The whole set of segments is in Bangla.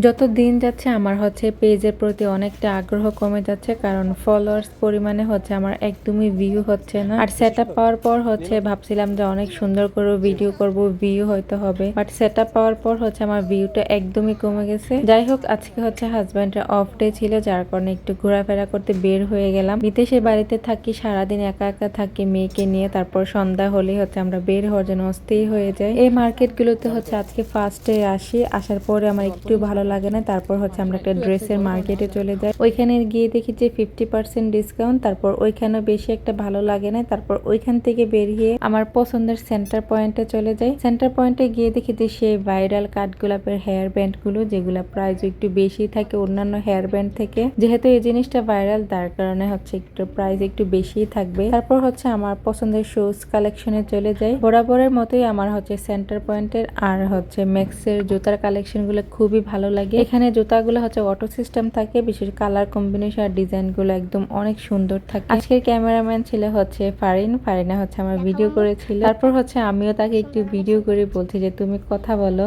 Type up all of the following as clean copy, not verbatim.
যত দিন যাচ্ছে আমার হচ্ছে পেজের প্রতি অনেকটা আগ্রহ কমে যাচ্ছে, কারণ ফলোয়ার্স পরিমাণে হচ্ছে আমার একদমই ভিউ হচ্ছে না। আর সেট আপ পাওয়ার পর হচ্ছে ভাবছিলাম যে অনেক সুন্দর করে ভিডিও করব, ভিউ হয়তো হবে, বাট সেট আপ পাওয়ার পর হচ্ছে আমার ভিউটা একদমই কমে গেছে। যাই হোক, আজকে হচ্ছে হাজব্যান্ডের অফ ডে ছিল, যার কারণে একটু ঘোরাফেরা করতে বের হয়ে গেলাম। বিদেশে বাড়িতে থাকি, সারাদিন একা একা থাকি মেয়েকে নিয়ে, তারপর সন্ধ্যা হলেই হচ্ছে আমরা বের হওয়ার জন্য অস্থির হয়ে যাই। এই মার্কেটগুলোতে হচ্ছে আজকে ফার্স্টে আসি, আসার পরে আমার একটু ভালো লাগে না। তারপর হচ্ছে আমরা একটা ড্রেসের মার্কেটে চলে যাই, ওইখানে গিয়ে দেখি যে 50% ডিসকাউন্ট। তারপর ওইখানে বেশি একটা ভালো লাগে না, তারপর ওইখান থেকে বেরিয়ে আমার পছন্দের সেন্টার পয়েন্টে চলে যাই। সেন্টার পয়েন্টে গিয়ে দেখি যে সেই ভাইরাল কাঠগোলাপের হেয়ার ব্যান্ড গুলো, যেগুলো প্রাইস একটু বেশি থাকে অন্যান্য হেয়ার ব্যান্ড থেকে। যেহেতু এই জিনিসটা ভাইরাল, তার কারণে হচ্ছে একটু প্রাইস একটু বেশি থাকবে। তারপর হচ্ছে আমার পছন্দের শুজ কালেকশনে চলে যাই। বরাবরের মতোই আমার হচ্ছে সেন্টার পয়েন্টের আর হচ্ছে ম্যাক্সের জুতার কালেকশন গুলো খুবই ভালো লাগে। এখানে জুতাগুলো হচ্ছে অটো সিস্টেম থাকে, বিশেষ কালার কম্বিনেশন আর ডিজাইন গুলো একদম অনেক সুন্দর থাকে। আজকের ক্যামেরাম্যান ছিল হচ্ছে ফারিনা হচ্ছে আমার ভিডিও করেছিল। তারপর হচ্ছে আমিও তাকে একটু ভিডিও করে বলছি যে তুমি কথা বলো।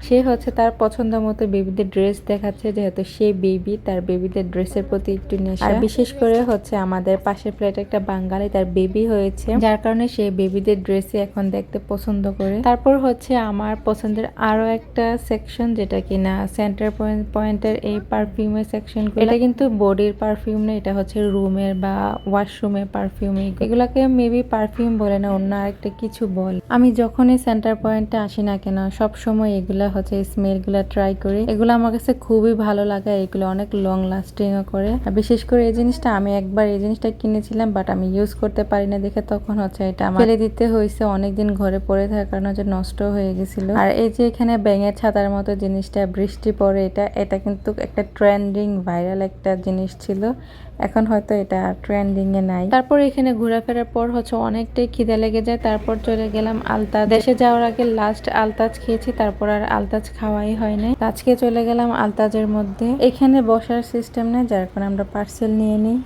সে হচ্ছে তার পছন্দ মতো বেবিদের ড্রেস দেখাচ্ছে, যেহেতু সে বেবি, তার বেবিদের ড্রেসের প্রতি একটু নেশা। আর বিশেষ করে হচ্ছে আমাদের পাশের ফ্ল্যাটে একটা বাঙালি, তার বেবি হয়েছে, যার কারণে সে বেবিদের ড্রেসই এখন দেখতে পছন্দ করে। তারপর হচ্ছে আমার পছন্দের আরো একটা সেকশন, যেটা কিনা সেন্টার পয়েন্টের এই পারফিউমের সেকশন। এটা কিন্তু বডির পারফিউম না, এটা হচ্ছে রুমের বা ওয়াশরুমের পারফিউম। এগুলাকে মেবি পারফিউম বলে না, অন্য আরেকটা কিছু বল। আমি যখনই সেন্টার পয়েন্টে আসি না কেন, সব সময় এগুলা হচ্ছে স্মেল গুলা ট্রাই করি। এগুলো আমার কাছে খুবই ভালো লাগে, এগুলো অনেক লং লাস্টিং করে। আর বিশেষ করে এই জিনিসটা আমি একবার এই জিনিসটা কিনেছিলাম, বাট আমি ইউজ করতে পারি না দেখে তখন হচ্ছে এটা আমার ফেলে দিতে হয়েছে। অনেকদিন ঘরে পড়ে থাকার কারণে হচ্ছে নষ্ট হয়ে গেছিল। আর এই যে এখানে ব্যাঙের ছাতার মতো জিনিসটা, বৃষ্টি পরে এটা কিন্তু একটা ট্রেন্ডিং ভাইরাল একটা জিনিস ছিল, এখন হয়তো এটা ট্রেন্ডিং এ নাই। তারপর এখানে ঘোরাফেরার পর হচ্ছে অনেকটাই খিদে লেগে যায়। তারপর চলে গেলাম আলতাজ। দেশে যাওয়ার আগে লাস্ট আলতাজ খেয়েছি, তারপর আর আলতাজ খাওয়াই হয় নাই। আজকে চলে গেলাম আলতাজের মধ্যে। এখানে বসার সিস্টেম নেই, যার কারণে আমরা পার্সেল নিয়ে নিই।